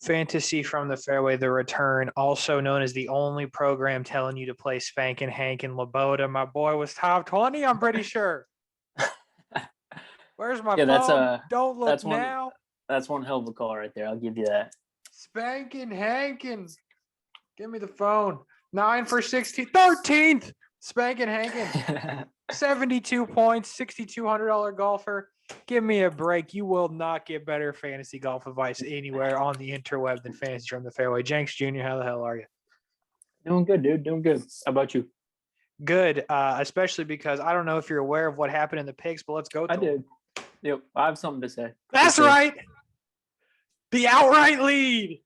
Fantasy from the Fairway, the return, also known as the only program telling you to play Spankin' Hank and Laboda. My boy was top 20, I'm pretty sure. Where's my phone? Don't look now. That's one hell of a call right there. I'll give you that. Spankin' Hankin. Give me the phone. 9 for 16. 13th. Spankin' Hankin. 72 points, $6,200 golfer. Give me a break. You will not get better fantasy golf advice anywhere on the interweb than Fantasy from the Fairway. Jenks Jr., how the hell are you? Doing good, dude. Doing good. How about you? Good, especially because I don't know if you're aware of what happened in the picks, but let's go. I did. Yep, I have something to say. That's right. The outright lead.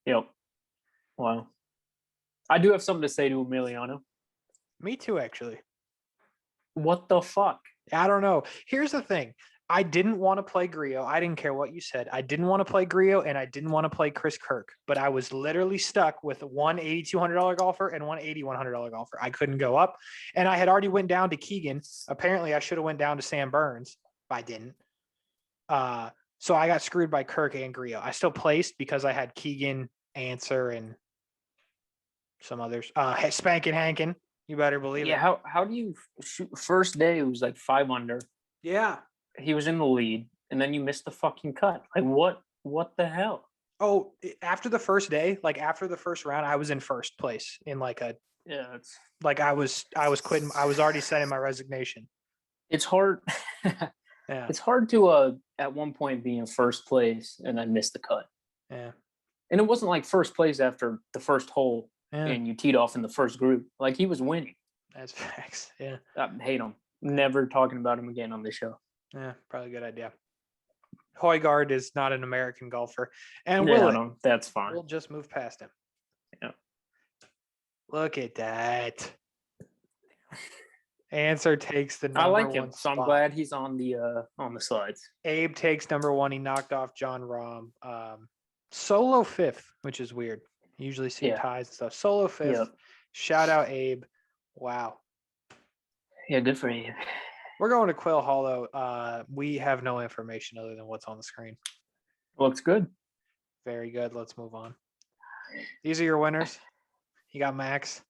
Yep. Wow. I do have something to say to Emiliano. Me too, actually. What the fuck? I don't know. Here's the thing. I didn't want to play Grillo. I didn't care what you said. I didn't want to play Grillo, and I didn't want to play Chris Kirk. But I was literally stuck with one $8,200 golfer and one $8,100 golfer. I couldn't go up. And I had already went down to Keegan. Apparently, I should have went down to Sam Burns, but I didn't. So I got screwed by Kirk and Grillo. I still placed because I had Keegan, Answer, and some others. Spankin' Hankin. You better believe it. Yeah, how do you shoot? First day, it was like 5 under. Yeah. He was in the lead, and then you missed the fucking cut. Like, what the hell? Oh, after the first day, like after the first round, I was in first place in like a – yeah, it's like I was quitting. I was already sending my resignation. It's hard. Yeah. It's hard to at one point be in first place and then miss the cut. Yeah. And it wasn't like first place after the first hole. Yeah. And you teed off in the first group. Like, he was winning. That's facts. Yeah. I hate him. Never talking about him again on this show. Yeah, probably a good idea. Højgaard is not an American golfer. And that's fine. We'll just move past him. Yeah. Look at that. Answer takes the number I like one him, so I'm spot. glad he's on the slides. Abe takes number 1. He knocked off John Rahm. Solo 5th, which is weird. You usually see ties and stuff. Solo 5th. Yep. Shout out Abe. Wow. Yeah, good for you. We're going to Quail Hollow. We have no information other than what's on the screen. Looks good. Very good. Let's move on. These are your winners. You got Max.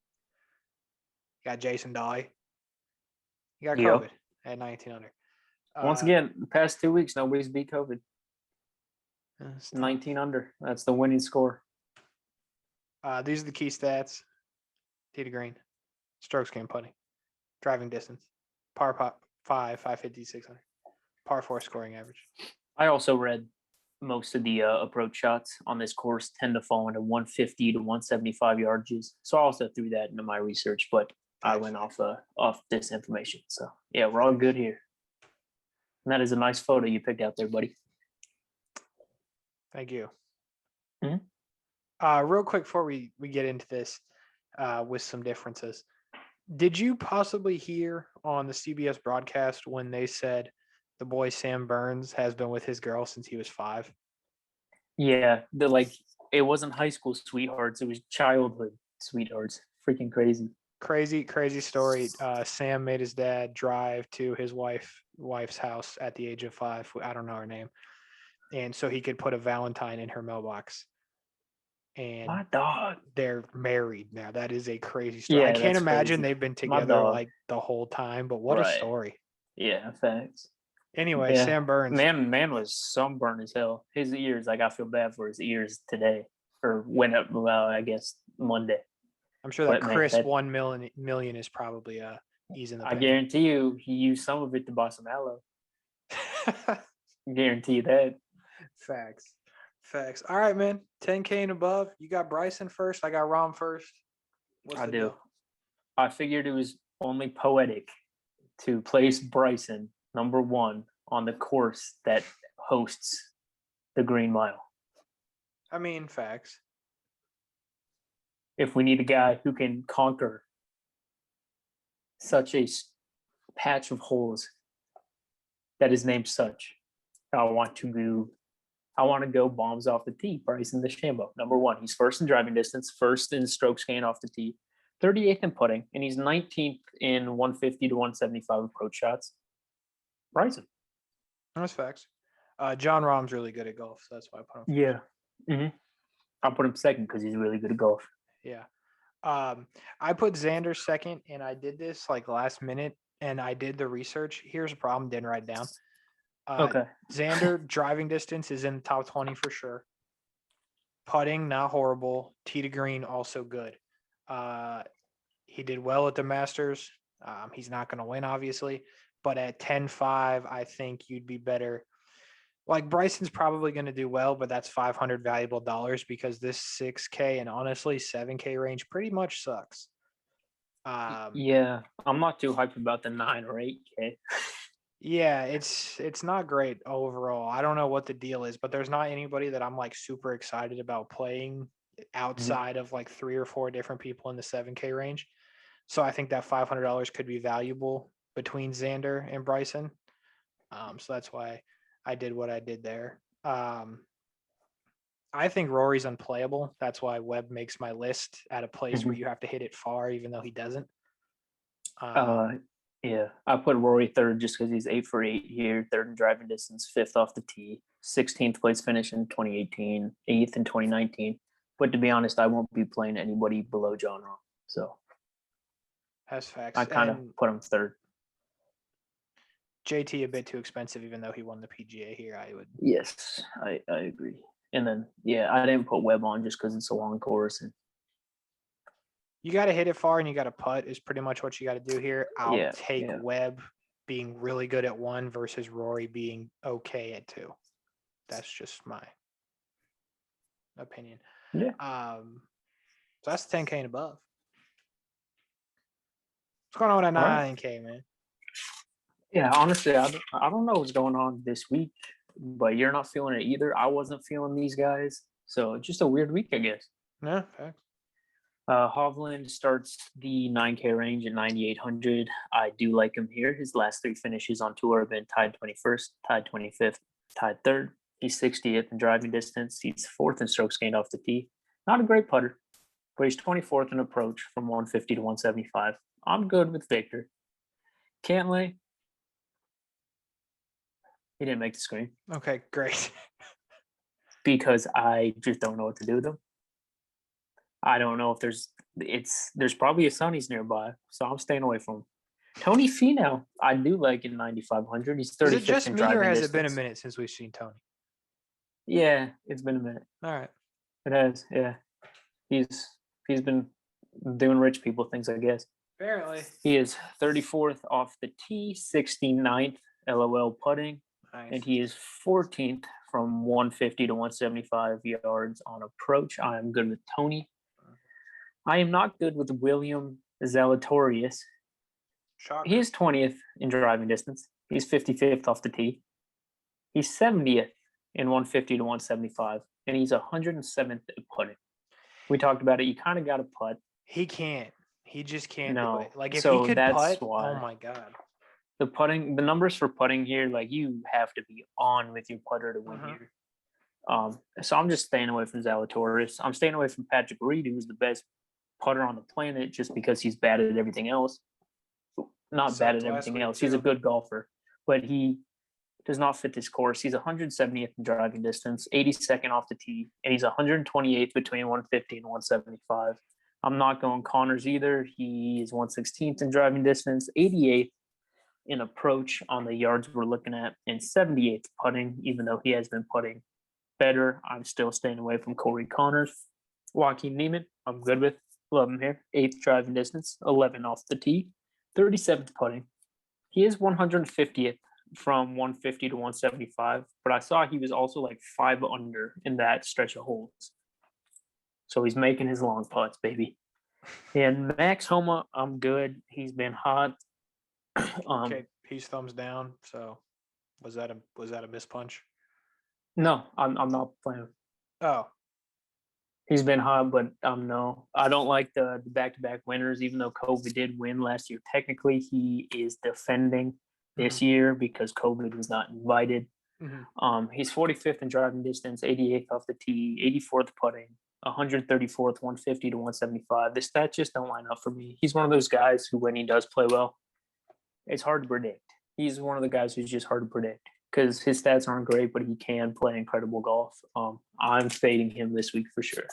You got Jason Dolly. You got COVID at 1900. Once again, the past 2 weeks, nobody's beat COVID. 19 under. That's the winning score. These are the key stats. Tee to green. Strokes gained putting. Driving distance. Par 5, 550, 600. Par 4 scoring average. I also read most of the approach shots on this course tend to fall into 150 to 175 yardages. So I also threw that into my research, but I went off this information. So, yeah, we're all good here. And that is a nice photo you picked out there, buddy. Thank you. Mm-hmm. Real quick before we get into this with some differences. Did you possibly hear on the CBS broadcast when they said the boy Sam Burns has been with his girl since he was 5? Yeah, it wasn't high school sweethearts. It was childhood sweethearts. Freaking crazy. Crazy story. Sam made his dad drive to his wife's house at the age of 5. I don't know her name. And so he could put a Valentine in her mailbox. And my dog, they're married now. That is a crazy story. Yeah, I can't imagine crazy. They've been together like the whole time, but what a story. Yeah, thanks. Anyway, yeah. Sam Burns. Man was sunburned as hell. His ears, I feel bad for his ears today. Or went up, I guess, Monday. I'm sure that Chris 1 million is probably easing the pain. I guarantee you he used some of it to buy some aloe. Guarantee you that. Facts. All right, man. 10K and above. You got Bryson first. I got Rahm first. I do. I figured it was only poetic to place Bryson number 1 on the course that hosts the Green Mile. I mean, facts. If we need a guy who can conquer such a patch of holes that is named such, I want to go bombs off the tee. Bryson DeChambeau, number 1. He's first in driving distance, first in strokes gained off the tee, 38th in putting, and he's 19th in 150 to 175 approach shots. Bryson. That's facts. John Rahm's really good at golf, so that's why I put him. Yeah. I'll put him second because he's really good at golf. Yeah. I put Xander second, and I did this like last minute, and I did the research. Here's a problem, didn't write down. Okay. Xander driving distance is in the top 20 for sure. Putting, not horrible. Tee to green, also good. He did well at the Masters. He's not going to win, obviously, but at 10-5, I think you'd be better. Like Bryson's probably going to do well, but that's 500 valuable dollars because this 6K and honestly 7K range pretty much sucks. Yeah, I'm not too hyped about the 9 or 8K. Yeah, it's not great overall. I don't know what the deal is, but there's not anybody that I'm like super excited about playing outside of like 3 or 4 different people in the 7K range. So I think that $500 could be valuable between Xander and Bryson. So that's why I did what I did there. I think Rory's unplayable. That's why Webb makes my list at a place where you have to hit it far, even though he doesn't. Yeah, I put Rory third just because he's 8 for 8 here, third in driving distance, 5th off the tee, 16th place finish in 2018, 8th in 2019. But to be honest, I won't be playing anybody below John Rahm. So that's facts. I kind of put him third. JT a bit too expensive, even though he won the PGA here. I would. Yes, I agree. And then I didn't put Webb on just because it's a long course and you got to hit it far and you got to putt is pretty much what you got to do here. I'll take Webb being really good at 1 versus Rory being okay at 2. That's just my opinion. Yeah. So that's 10K and above. What's going on with that 9K, man? Yeah, honestly, I don't know what's going on this week, but you're not feeling it either. I wasn't feeling these guys. So just a weird week, I guess. Yeah, facts. Hovland starts the 9K range at 9,800. I do like him here. His last 3 finishes on tour have been tied 21st, tied 25th, tied 3rd. He's 60th in driving distance. He's 4th in strokes gained off the tee. Not a great putter, but he's 24th in approach from 150 to 175. I'm good with Victor. Cantlay. He didn't make the screen. Okay, great. Because I just don't know what to do with him. I don't know if there's probably a Sonny's nearby, so I'm staying away from him. Tony Finau, I do like in 9,500. He's 35th. Is it just me, or has it been a minute since we've seen Tony? Yeah, it's been a minute. All right. It has, yeah. He's been doing rich people things, I guess. Apparently. He is 34th off the tee, 69th LOL putting, and he is 14th from 150 to 175 yards on approach. I am good with Tony. I am not good with William Zalatoris. Shocker. He is 20th in driving distance. He's 55th off the tee. He's 70th in 150 to 175, and he's 107th at putting. We talked about it. You kind of got to putt. He can't. He just can't do it. Like, if he could putt, oh my God. The numbers for putting here, like, you have to be on with your putter to win here. So I'm just staying away from Zalatoris. I'm staying away from Patrick Reed, who's the best putter on the planet, just because he's bad at everything else. Not bad at everything else. He's a good golfer, but he does not fit this course. He's 170th in driving distance, 82nd off the tee, and he's 128th between 150 and 175. I'm not going Connors either. He is 116th in driving distance, 88th in approach on the yards we're looking at, and 78th putting, even though he has been putting better. I'm still staying away from Corey Connors. Joaquin Niemann, I'm good with. Love him here. 8th driving distance, 11 off the tee, 37th putting. He is 150th from 150 to 175, but I saw he was also like 5 under in that stretch of holes. So he's making his long putts, baby. And Max Homa, I'm good. He's been hot. Okay, he's thumbs down. So was that a mispunch? No, I'm not playing. Oh. He's been hot, but no. I don't like the back-to-back winners, even though Kobe did win last year. Technically, he is defending this year because Kobe was not invited. He's 45th in driving distance, 88th off the tee, 84th putting, 134th, 150 to 175. The stats just don't line up for me. He's one of those guys who, when he does play well, it's hard to predict. He's one of the guys who's just hard to predict because his stats aren't great, but he can play incredible golf. I'm fading him this week for sure.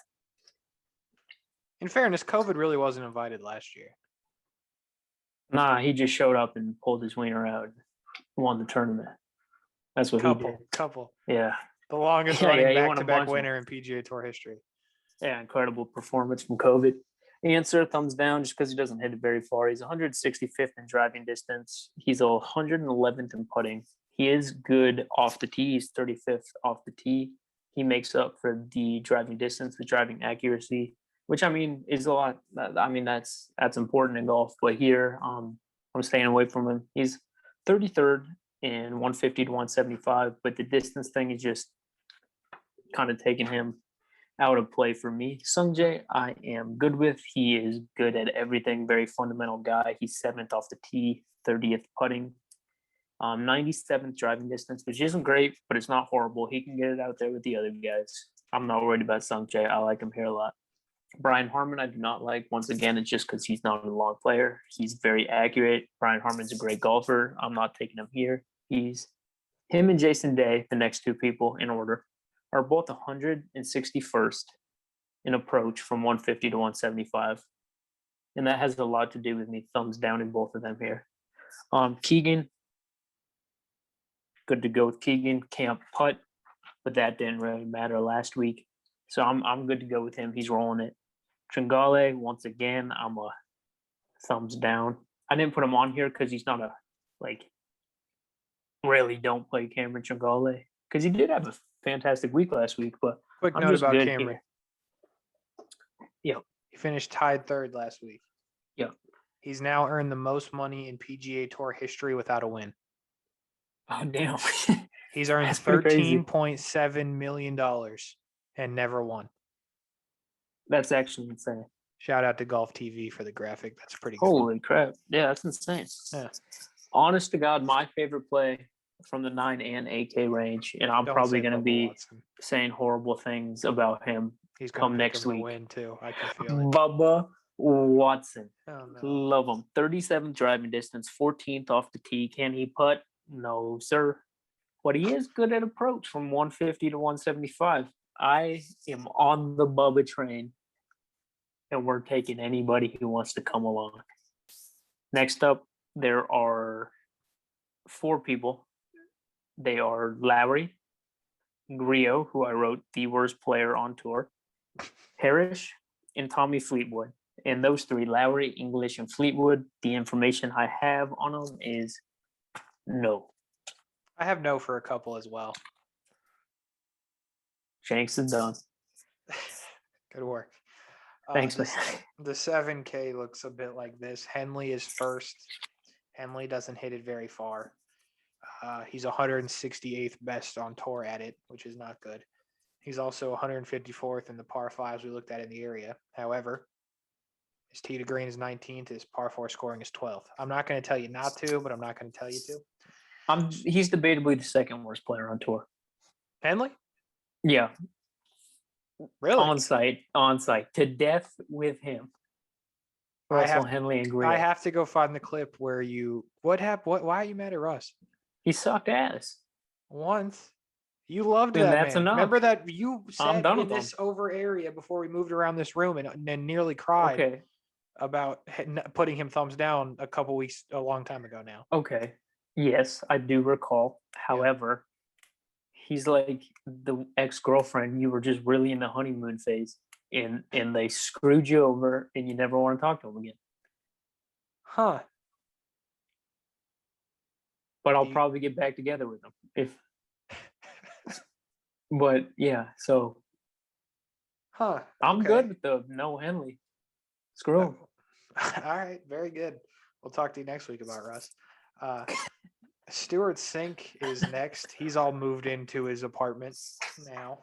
In fairness, COVID really wasn't invited last year. Nah, he just showed up and pulled his wiener out and won the tournament. That's what he did. Couple. Yeah. The longest Yeah, running he won a back-to-back bunch of winner in PGA Tour history. Yeah, incredible performance from COVID. Answer, thumbs down, just because he doesn't hit it very far. He's 165th in driving distance. He's 111th in putting. He is good off the tee. He's 35th off the tee. He makes up for the driving distance, the driving accuracy, which I mean is a lot. I mean that's important in golf. But here, I'm staying away from him. He's 33rd in 150 to 175, but the distance thing is just kind of taking him out of play for me. Sungjae, I am good with. He is good at everything. Very fundamental guy. He's 7th off the tee, 30th putting, 97th driving distance, which isn't great, but it's not horrible. He can get it out there with the other guys. I'm not worried about Sungjae. I like him here a lot. Brian Harmon, I do not like. Once again, it's just because he's not a long player. He's very accurate. Brian Harmon's a great golfer. I'm not taking him here. Him and Jason Day, the next two people in order, are both 161st in approach from 150 to 175. And that has a lot to do with me thumbs down in both of them here. Keegan, good to go with Keegan. Can't putt, but that didn't really matter last week. So I'm good to go with him. He's rolling it. Tringale, once again, I'm a thumbs down. I didn't put him on here because he's not really don't play Cameron Tringale. Because he did have a fantastic week last week, but Quick I'm note just about good Cameron. Here. Yep. He finished tied 3rd last week. Yep. He's now earned the most money in PGA Tour history without a win. Oh, damn. He's earned $13.7 million and never won. That's actually insane. Shout out to Golf TV for the graphic. That's pretty good. Holy crap. Yeah, that's insane. Yeah. Honest to God, my favorite play from the 9 and 8K range, and I'm probably going to be saying horrible things about him. He's come next week. Win too. I can feel it. Bubba Watson. Oh, no. Love him. 37th driving distance, 14th off the tee. Can he putt? No, sir. But he is good at approach from 150 to 175. I am on the Bubba train, and we're taking anybody who wants to come along. Next up, there are 4 people. They are Lowry, Griot, who I wrote the worst player on tour, Parrish, and Tommy Fleetwood. And those 3, Lowry, English, and Fleetwood, the information I have on them is no. I have no for a couple as well. Shanks is done. Good work. Thanks, man. The 7K looks a bit like this. Henley is first. Henley doesn't hit it very far. He's 168th best on tour at it, which is not good. He's also 154th in the par 5s we looked at in the area. However, his tee to green is 19th. His par 4 scoring is 12th. I'm not going to tell you not to, but I'm not going to tell you to. He's debatably the second worst player on tour. Henley? Yeah. Really? On site. To death with him. Russell, Henley, and Griot. I have to go find the clip where what happened? Why are you mad at Russ? He sucked ass. Once. You loved Then that that's man. enough. Remember that you sat in with this over area before we moved around this room and nearly cried about putting him thumbs down a long time ago now. Okay. Yes, I do recall. However, he's like the ex-girlfriend you were just really in the honeymoon phase, and they screwed you over, and you never want to talk to him again. Huh. But I'll probably get back together with him But yeah, so. Huh. I'm good with the no Henley. Screw him. All right, very good. We'll talk to you next week about Russ. Stuart Sink is next. He's all moved into his apartment now.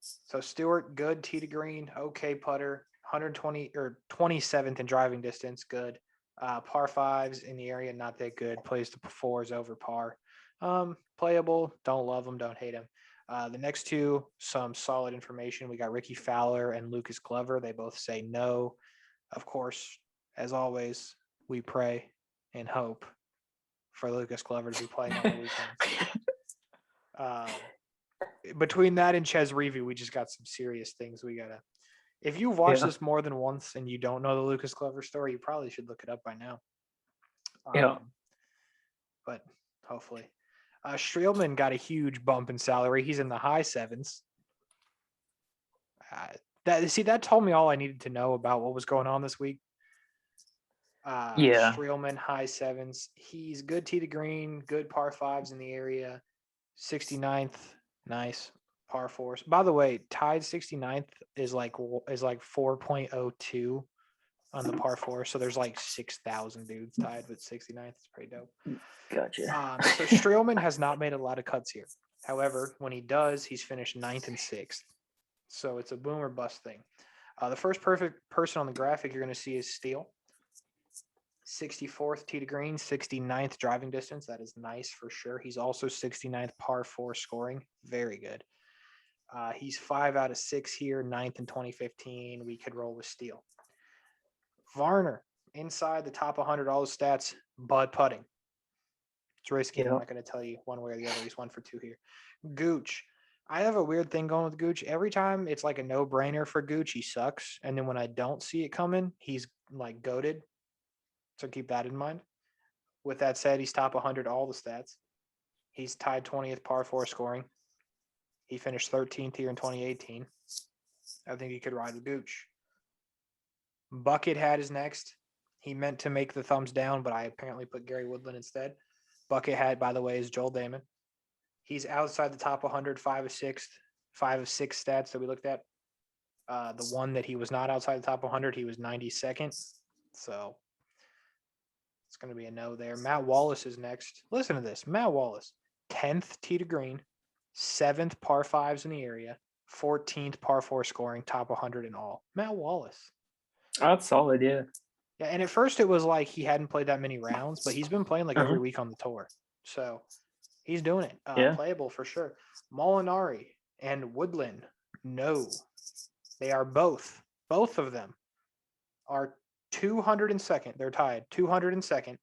So Stuart, good tee to green, okay putter, 120 or 27th in driving distance, good. Par 5s in the area, not that good. Plays the 4s over par. Playable. Don't love him. Don't hate him. The next 2, some solid information. We got Ricky Fowler and Lucas Glover. They both say no. Of course, as always, we pray and hope for Lucas Glover to be playing on the weekends. Between that and Ches Reavie, we just got some serious things we gotta. If you've watched this more than once and you don't know the Lucas Glover story, you probably should look it up by now. But hopefully, Streelman got a huge bump in salary. He's in the high sevens. That told me all I needed to know about what was going on this week. Streelman, high sevens. He's good tee to green, good par fives in the area. 69th, nice par fours. By the way, tied 69th is like 4.02 on the par four. So there's like 6,000 dudes tied with 69th. It's pretty dope. Gotcha. So Streelman has not made a lot of cuts here. However, when he does, he's finished 9th and 6th. So it's a boom or bust thing. The first perfect person on the graphic you're going to see is Steele. 64th tee to green, 69th driving distance. That is nice for sure. He's also 69th par 4 scoring. Very good. He's 5 out of 6 here, 9th in 2015. We could roll with Steele. Varner, inside the top 100, all the stats, but putting. It's risky. I'm not going to tell you one way or the other. He's 1 for 2 here. Gooch. I have a weird thing going with Gooch. Every time it's like a no-brainer for Gooch, he sucks. And then when I don't see it coming, he's like goated. So keep that in mind. With that said, he's top 100 all the stats. He's tied 20th par 4 scoring. He finished 13th here in 2018. I think he could ride with Gooch. Buckethead is next. He meant to make the thumbs down, but I apparently put Gary Woodland instead. Buckethead, by the way, is Joel Damon. He's outside the top 100, 5 of 6 stats that we looked at. The one that he was not outside the top 100, he was 92nd. So it's going to be a no there. Matt Wallace is next. Listen to this. Matt Wallace, 10th tee to green, 7th par 5s in the area, 14th par 4 scoring, top 100 in all. Matt Wallace. That's solid, yeah. Yeah, and at first it was like he hadn't played that many rounds, but he's been playing like every week on the tour. So he's doing it. Playable for sure. Molinari and Woodland, no. They are both of them are 202nd. They're tied 202nd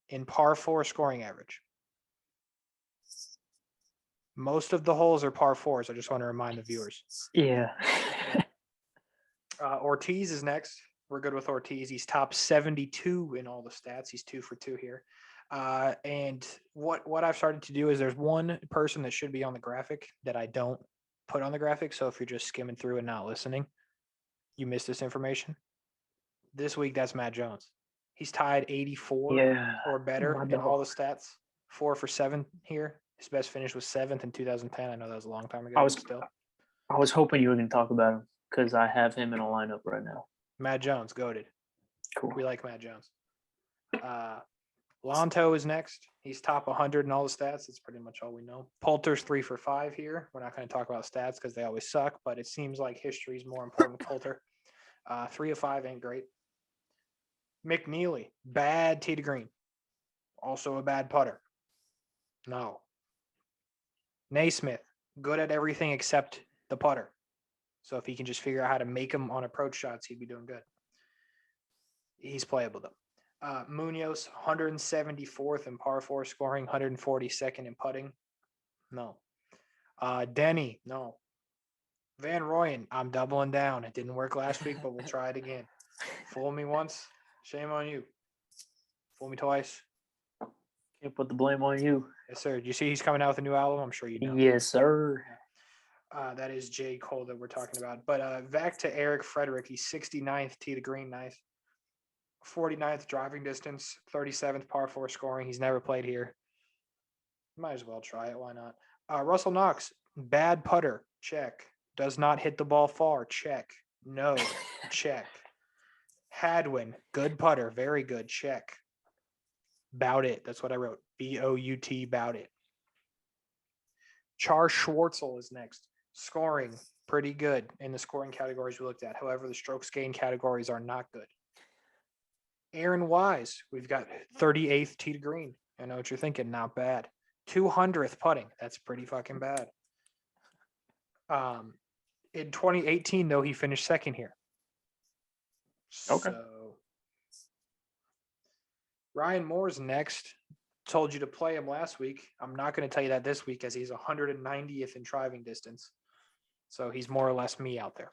in par 4 scoring average. Most of the holes are par 4s. I just want to remind the viewers. Yeah. Ortiz is next. We're good with Ortiz. He's top 72 in all the stats. He's 2 for 2 here. And what I've started to do is there's one person that should be on the graphic that I don't put on the graphic. So if you're just skimming through and not listening, you missed this information. This week, that's Matt Jones. He's tied 84 or better in all the stats. 4 for 7 here. His best finish was 7th in 2010. I know that was a long time ago. I was hoping you were going to talk about him because I have him in a lineup right now. Matt Jones, goated. Cool. We like Matt Jones. Lanto is next. He's top 100 in all the stats. That's pretty much all we know. Poulter's 3 for 5 here. We're not going to talk about stats because they always suck, but it seems like history is more important than Poulter. 3 of 5 ain't great. McNeely, bad tee to green. Also a bad putter. No. Naismith, good at everything except the putter. So if he can just figure out how to make them on approach shots, he'd be doing good. He's playable, though. Munoz, 174th in par 4 scoring, 142nd in putting. No. Denny, no. Van Rooyen, I'm doubling down. It didn't work last week, but we'll try it again. Fool me once, shame on you. Fool me twice. Can't put the blame on you. Yes, sir. Do you see he's coming out with a new album? I'm sure you know. Yes, sir. That is J. Cole that we're talking about. But back to Eric Frederick. He's 69th tee to green, nice. 49th driving distance, 37th par 4 scoring. He's never played here. Might as well try it. Why not? Russell Knox, bad putter. Check. Does not hit the ball far. Check. No. Check. Hadwin, good putter. Very good. Check. Bout it. That's what I wrote. B-O-U-T, bout it. Char Schwartzel is next. Scoring, pretty good in the scoring categories we looked at. However, the strokes gained categories are not good. Aaron Wise, we've got 38th tee to green. I know what you're thinking. Not bad. 200th putting. That's pretty fucking bad. In 2018, though, he finished second here. Okay. So Ryan Moore's next. told you to play him last week. I'm not going to tell you that this week as he's 190th in driving distance. So he's more or less me out there.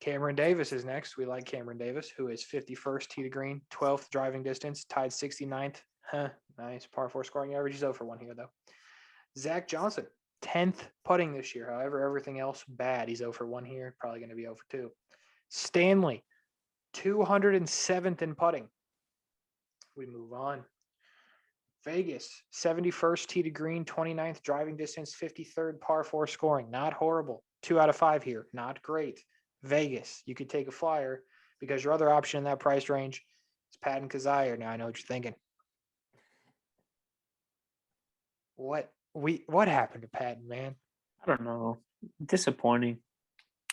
Cameron Davis is next. We like Cameron Davis, who is 51st tee to green, 12th driving distance, tied 69th. Nice. Par 4 scoring average. He's 0 for 1 here, though. Zach Johnson, 10th putting this year. However, everything else bad. He's 0 for 1 here. Probably going to be 0 for 2. Stanley, 207th in putting. We move on. Vegas, 71st tee to green, 29th driving distance, 53rd par 4 scoring. Not horrible. 2 out of 5 here. Not great. Vegas, you could take a flyer because your other option in that price range is Patton Kizzire. Now I know what you're thinking. What happened to Patton, man? I don't know. Disappointing.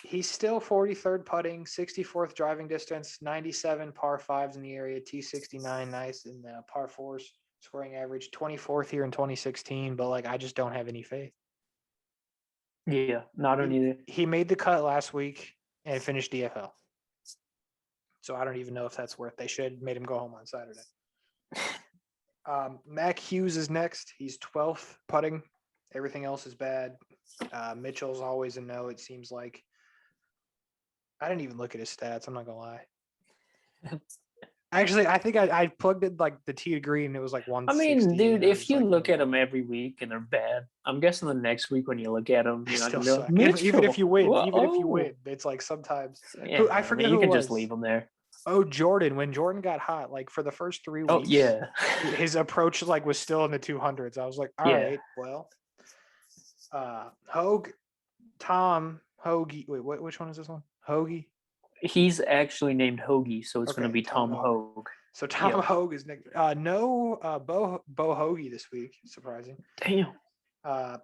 He's still 43rd putting, 64th driving distance, 97 par 5s in the area, T69 nice in the par 4s scoring average, 24th here in 2016, but like I just don't have any faith. Yeah, not on either. He made the cut last week and finished DFL. So I don't even know if that's worth. They should have made him go home on Saturday. Mac Hughes is next. He's 12th putting. Everything else is bad. Mitchell's always a no, it seems like. I didn't even look at his stats. I'm not going to lie. Actually, I think I plugged in like the tee to green and it was like 160. I mean, dude, if you like, look at them every week and they're bad, I'm guessing the next week when you look at them, you're not still gonna suck. be like, Even if you win, Whoa. it's like sometimes. Yeah, I forget you who can it just was. leave them there. Oh, Jordan. When Jordan got hot, like for the first 3 weeks, Oh yeah, his approach like was still in the 200s. I was like, all right, well, Tom Hoagie. Wait, which one is this one? Hoagie. he's actually named Hoagie, so it's going to be Tom Hogue. So Tom Hogue is next. No, Bo Hoagie this week. Surprising. Damn. Tom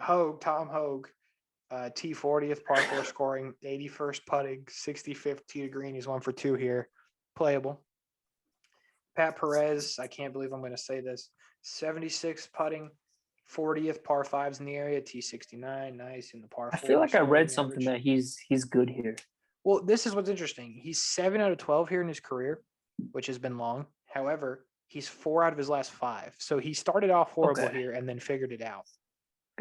Hogue, T40th par 4 scoring, 81st putting, 65th tee to green. He's 1 for 2 here. Playable. Pat Perez, I can't believe I'm going to say this. 76th putting, 40th par 5s in the area, T69, nice in the par 4. I feel like I read something that he's good here. Well, this is what's interesting. He's 7 out of 12 here in his career, which has been long. However, he's 4 out of his last 5. So he started off horrible here and then figured it out.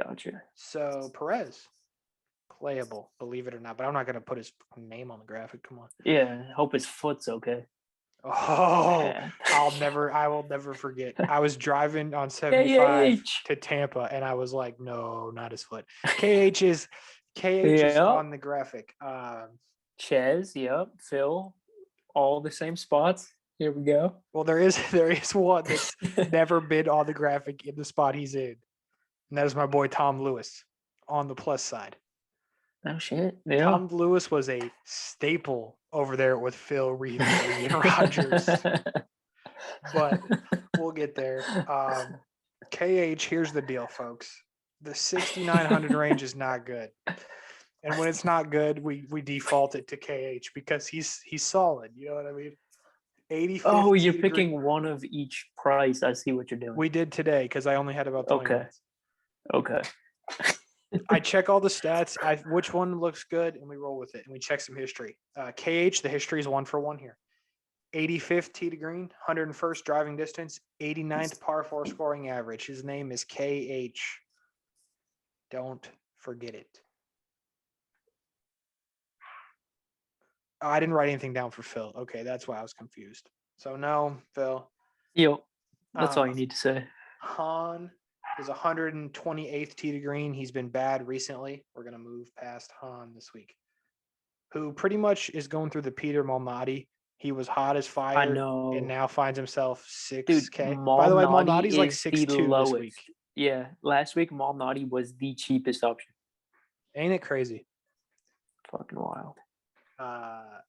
Gotcha. So Perez, playable, believe it or not. But I'm not going to put his name on the graphic. Come on. Yeah, hope his foot's okay. Oh, yeah. I will never forget. I was driving on 75 to Tampa, and I was like, no, not his foot. KH is on the graphic. Ches, yep. Phil, all the same spots. Here we go. Well, there is one that's never been on the graphic in the spot he's in, and that is my boy Tom Lewis on the plus side. Oh shit! Yeah. Tom Lewis was a staple over there with Phil Reed and Rogers, but we'll get there. KH, here's the deal, folks. The 6,900 range is not good. And when it's not good, we default it to KH because he's solid. You know what I mean? 80. Oh, you're picking one of each price. I see what you're doing. We did today because I only had about 20 minutes. Okay. I check all the stats. Which one looks good, and we roll with it. And we check some history. KH, the history is 1 for 1 here. 85th tee to green, 101st driving distance, 89th par 4 scoring average. His name is KH. Don't forget it. Oh, I didn't write anything down for Phil. Okay, that's why I was confused. So no, Phil. Yep. That's all you need to say. Han is 128th tee to green. He's been bad recently. We're going to move past Han this week, who pretty much is going through the Peter Malnati. He was hot as fire. I know. And now finds himself 6K. Dude, by the way, Malnati's like 6'2" this week. Yeah, last week Malnati was the cheapest option. Ain't it crazy? Fucking wild.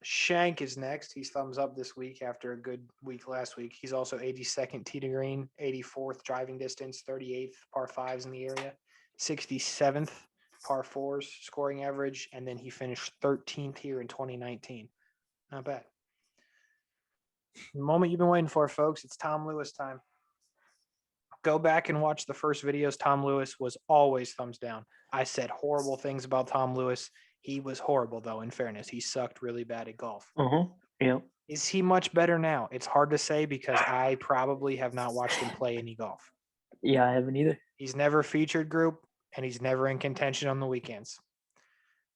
Shank is next. He's thumbs up this week after a good week last week. He's also 82nd tee to green, 84th driving distance, 38th par 5s in the area, 67th par 4s scoring average, and then he finished 13th here in 2019. Not bad. The moment you've been waiting for, folks, it's Tom Lewis time. Go back and watch the first videos. Tom Lewis was always thumbs down. I said horrible things about Tom Lewis. He was horrible, though, in fairness. He sucked really bad at golf. Yep. Is he much better now? It's hard to say because I probably have not watched him play any golf. Yeah, I haven't either. He's never featured group, and he's never in contention on the weekends.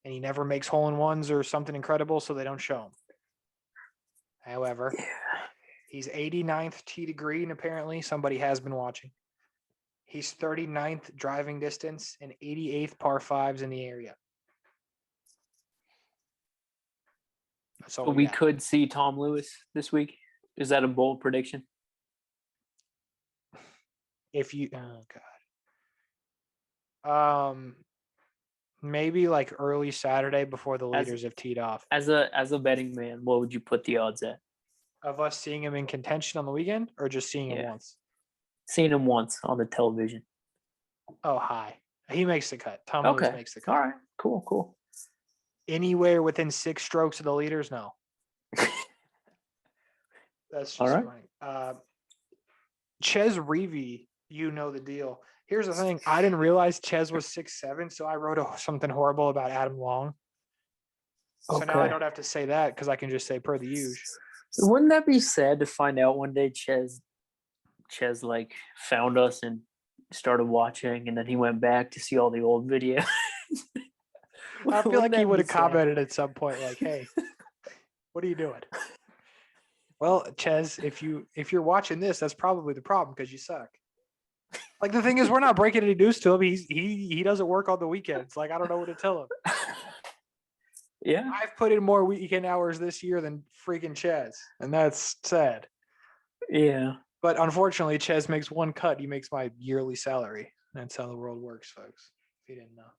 And he never makes hole-in-ones or something incredible, so they don't show him. However, he's 89th tee to green, apparently. Somebody has been watching. He's 39th driving distance and 88th par fives in the area. So we could see Tom Lewis this week. Is that a bold prediction? If you, maybe like early Saturday before the leaders have teed off. As a betting man, what would you put the odds at? Of us seeing him in contention on the weekend, or just seeing him once? Seeing him once on the television. Oh, high. He makes the cut. Tom Lewis makes the cut. All right. Cool. Anywhere within 6 strokes of the leaders? No. That's just funny. Ches Reavie, you know the deal. Here's the thing. I didn't realize Ches was 6'7", so I wrote something horrible about Adam Long. So now I don't have to say that because I can just say per the usual. Wouldn't that be sad to find out one day Ches like found us and started watching, and then he went back to see all the old videos? I feel like he would have commented at some point like, hey, what are you doing? Well, Ches, if you're watching this, that's probably the problem because you suck. Like, the thing is, we're not breaking any news to him. He doesn't work on the weekends. Like, I don't know what to tell him. Yeah. I've put in more weekend hours this year than freaking Ches, and that's sad. Yeah. But unfortunately, Ches makes one cut. He makes my yearly salary. That's how the world works, folks. If you didn't know.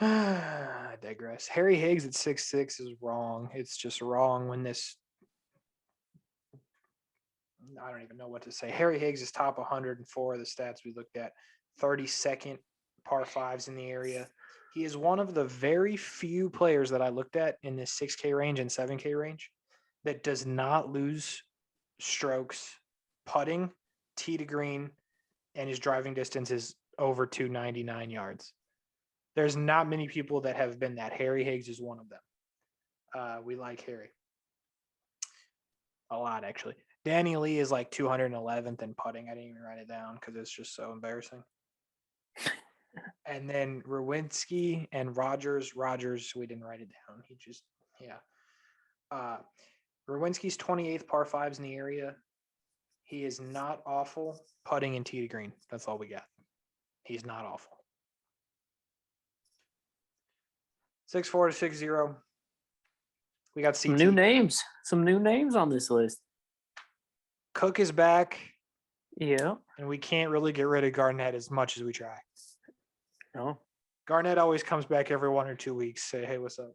I digress. Harry Higgs at 6'6" is wrong. It's just wrong when this. I don't even know what to say. Harry Higgs is top 104 of the stats we looked at. 32nd par fives in the area. He is one of the very few players that I looked at in this 6K range and 7K range that does not lose strokes putting, tee to green, and his driving distance is over 299 yards. There's not many people that have been that. Harry Higgs is one of them. We like Harry a lot, actually. Danny Lee is like 211th in putting. I didn't even write it down because it's just so embarrassing. And then Rowinski and Rogers, we didn't write it down. He just, Rowinski's 28th par fives in the area. He is not awful putting and tee to green. That's all we got. He's not awful. 6'4" to 6'0". We got CT. Some new names on this list. Cook is back. Yeah. And we can't really get rid of Garnett as much as we try. No. Garnett always comes back every 1 or 2 weeks. Say, hey, what's up?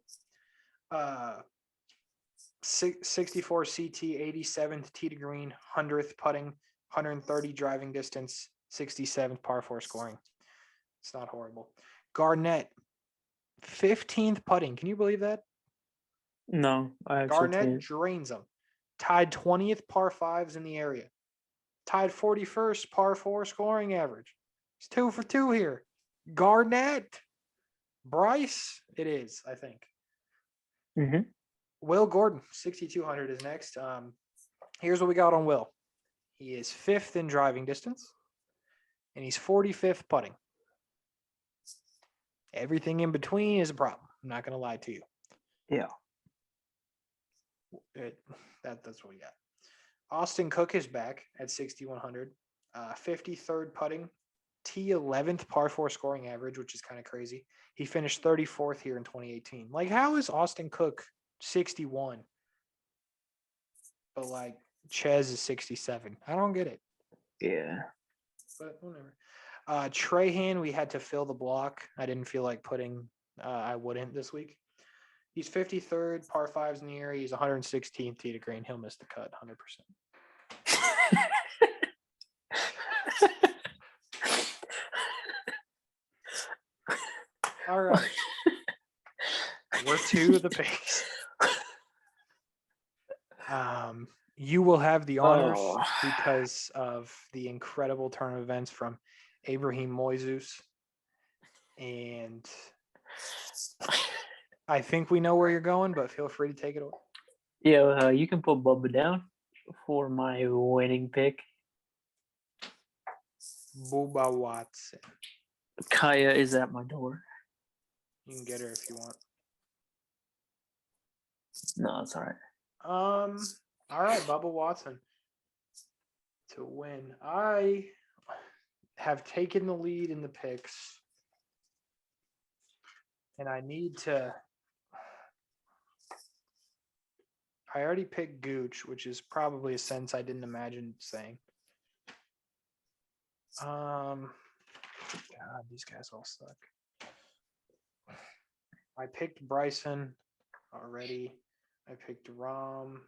64 CT, 87th tee to green, 100th putting, 130 driving distance, 67th par 4 scoring. It's not horrible. Garnett, 15th putting. Can you believe that? No, I actually Garnett can't. drains them. Tied 20th par fives in the area. Tied 41st par 4 scoring average. He's 2 for 2 here. Garnett. Bryce, it is, I think. Mm-hmm. Will Gordon, 6,200 is next. Here's what we got on Will. He is 5th in driving distance, and he's 45th putting. Everything in between is a problem. I'm not going to lie to you. Yeah. That's what we got. Austin Cook is back at 6,100. 53rd putting. T11th par 4 scoring average, which is kind of crazy. He finished 34th here in 2018. Like, how is Austin Cook 61? But, like, Ches is 67. I don't get it. Yeah. But whatever. Trahan, we had to fill the block. I didn't feel like putting I wouldn't this week. He's 53rd, par 5s in the area. He's 116th tee to green. He'll miss the cut 100%. All right. We're to the picks. You will have the honors because of the incredible turn of events from Abraham Moises. And I think we know where you're going, but feel free to take it away. Yeah, you can put Bubba down for my winning pick. Booba Watson. Kaya is at my door. You can get her if you want. No, it's all right. All right, Bubba Watson to win. I have taken the lead in the picks, and I need to. I already picked Gooch, which is probably a sentence I didn't imagine saying. God, these guys all suck. I picked Bryson already. I picked Rom.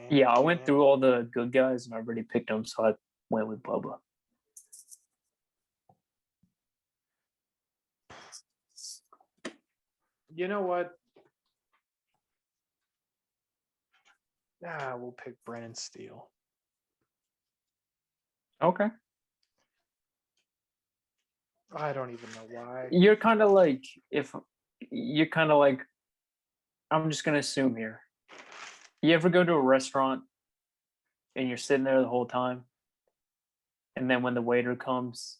Yeah, I went through all the good guys and I already picked them, so I went with Bubba. You know what? We'll pick Brennan Steele. Okay. I don't even know why. You're kind of like, I'm just going to assume here. You ever go to a restaurant and you're sitting there the whole time, and then when the waiter comes,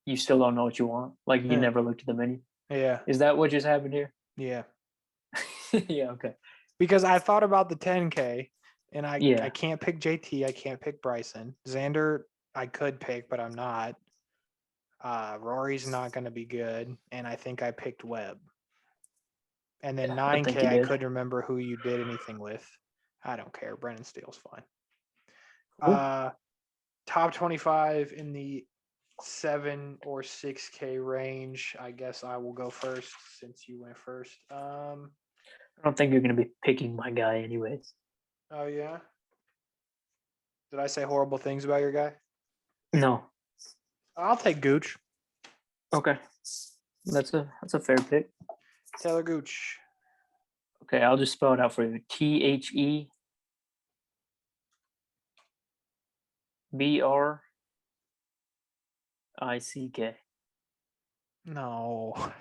you still don't know what you want? Like you never looked at the menu? Yeah. Is that what just happened here? Yeah. Yeah, okay. Because I thought about the 10K, and I Yeah. can't pick JT. I can't pick Bryson. Xander, I could pick, but I'm not. Rory's not going to be good, and I think I picked Webb. And then I think 9K, you I did. couldn't remember who you did anything with. I don't care. Brennan Steele's fine. Cool. Top 25 in the 7 or 6K range. I guess I will go first since you went first. I don't think you're going to be picking my guy anyways. Oh, yeah? Did I say horrible things about your guy? No. I'll take Gooch. Okay. That's a fair pick. Taylor Gooch. Okay, I'll just spell it out for you. TheBrick. No.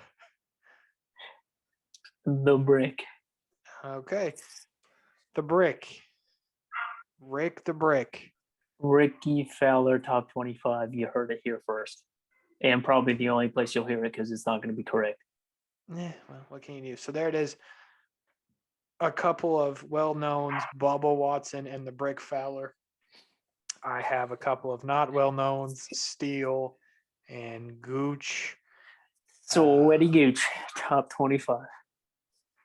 The Brick. Okay. The Brick. Rick the Brick. Ricky Fowler, top 25. You heard it here first. And probably the only place you'll hear it because it's not going to be correct. Yeah, well, what can you do? So there it is. A couple of well-knowns, Bubba Watson and the Brick Fowler. I have a couple of not well-knowns, Steele and Gooch. So Eddie Gooch, top 25.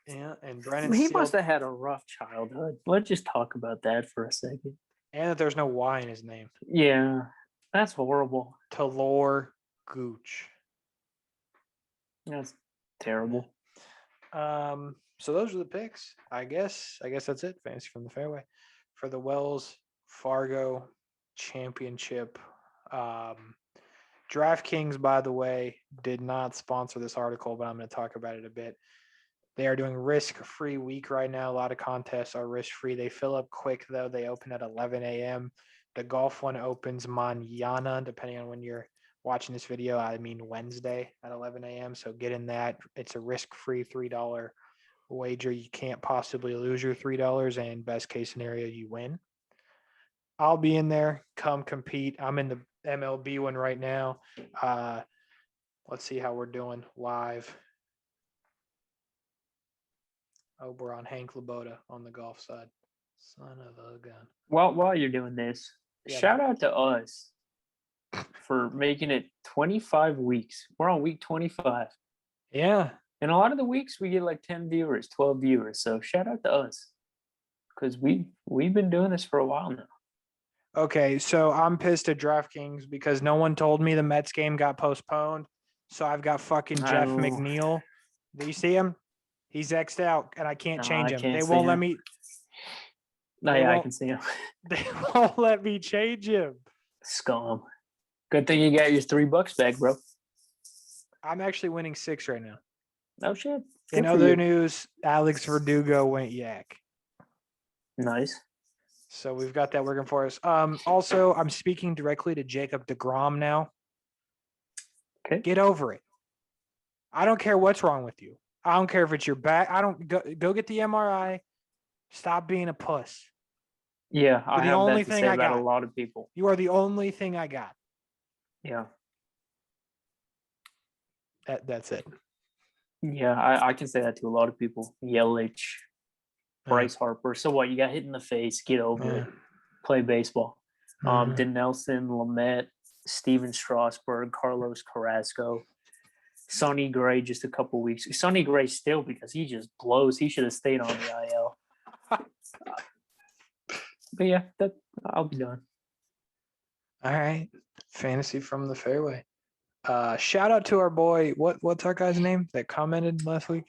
Yeah, and Brennan He Steele. must have had a rough childhood. Let's just talk about that for a second. And that there's no Y in his name. Yeah, that's horrible. Talor Gooch. That's terrible. So those are the picks. I guess that's it. Fantasy from the fairway for the Wells Fargo Championship. DraftKings, by the way, did not sponsor this article, but I'm going to talk about it a bit. They are doing risk-free week right now. A lot of contests are risk-free. They fill up quick, though. They open at 11 a.m. The golf one opens mañana, depending on when you're watching this video. I mean Wednesday at 11 a.m. So get in that. It's a risk-free $3 wager. You can't possibly lose your $3, and best case scenario, you win. I'll be in there. Come compete. I'm in the MLB one right now. Let's see how we're doing live. Oh, we're on Hank Laboda on the golf side. Son of a gun. Well, while you're doing this, shout out to us for making it 25 weeks. We're on week 25. Yeah. And a lot of the weeks we get like 10 viewers, 12 viewers. So shout out to us because we've been doing this for a while now. Okay, so I'm pissed at DraftKings because no one told me the Mets game got postponed. So I've got fucking Jeff McNeil. Do you see him? He's X'd out, and I can't change him. They won't let me. No, yeah, I can see him. They won't let me change him. Scum. Good thing you got your $3 back, bro. I'm actually winning 6 right now. Oh, shit. In other news, Alex Verdugo went yak. Nice. So we've got that working for us. Also, I'm speaking directly to Jacob deGrom now. Okay. Get over it. I don't care what's wrong with you. I don't care if it's your back. I don't go get the MRI. Stop being a puss. Yeah, You're I the have only that to thing say I about a got. lot of people. You are the only thing I got. Yeah. That's it. Yeah, I can say that to a lot of people. Yelich, Bryce Harper. So what? You got hit in the face. Get over it. Play baseball. Dinelson, Lamet, Steven Strasburg, Carlos Carrasco, Sonny Gray just a couple weeks. Sonny Gray still because he just blows. He should have stayed on the IL. But yeah, I'll be done. All right. Fantasy from the fairway. Shout out to our boy. What's our guy's name that commented last week?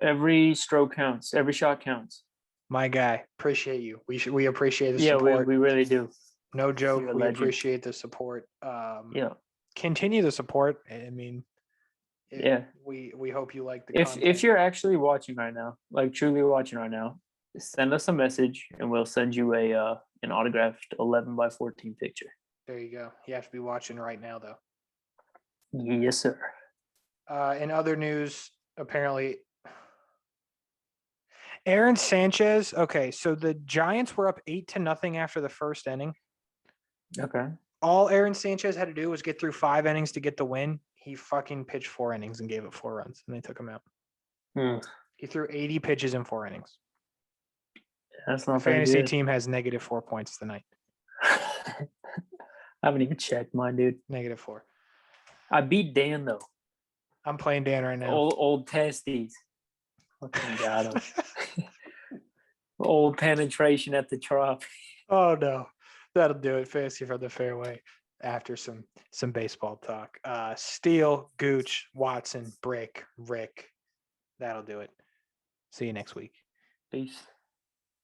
Every stroke counts. Every shot counts. My guy. Appreciate you. We appreciate the Yeah, support. we really do. No joke. You're a We legend. appreciate the support. Yeah. Continue the support. I mean, Yeah. We hope you like the content. If you're actually watching right now, like truly watching right now, send us a message and we'll send you an autographed 11x14 picture. There you go. You have to be watching right now though. Yes, sir. In other news, apparently Aaron Sanchez. Okay, so the Giants were up 8-0 after the first inning. Okay. All Aaron Sanchez had to do was get through 5 innings to get the win. He fucking pitched 4 innings and gave up 4 runs, and they took him out. He threw 80 pitches in 4 innings. That's not fantasy team has -4 points tonight. I haven't even checked mine, dude. -4. I beat Dan though. I'm playing Dan right now. Old testes. Fucking got him. Old penetration at the trough. Oh no, that'll do it. Fantasy from the fairway. After some baseball talk, Steele, Gooch, Watson, Brick, Rick. That'll do it. See you next week. Peace.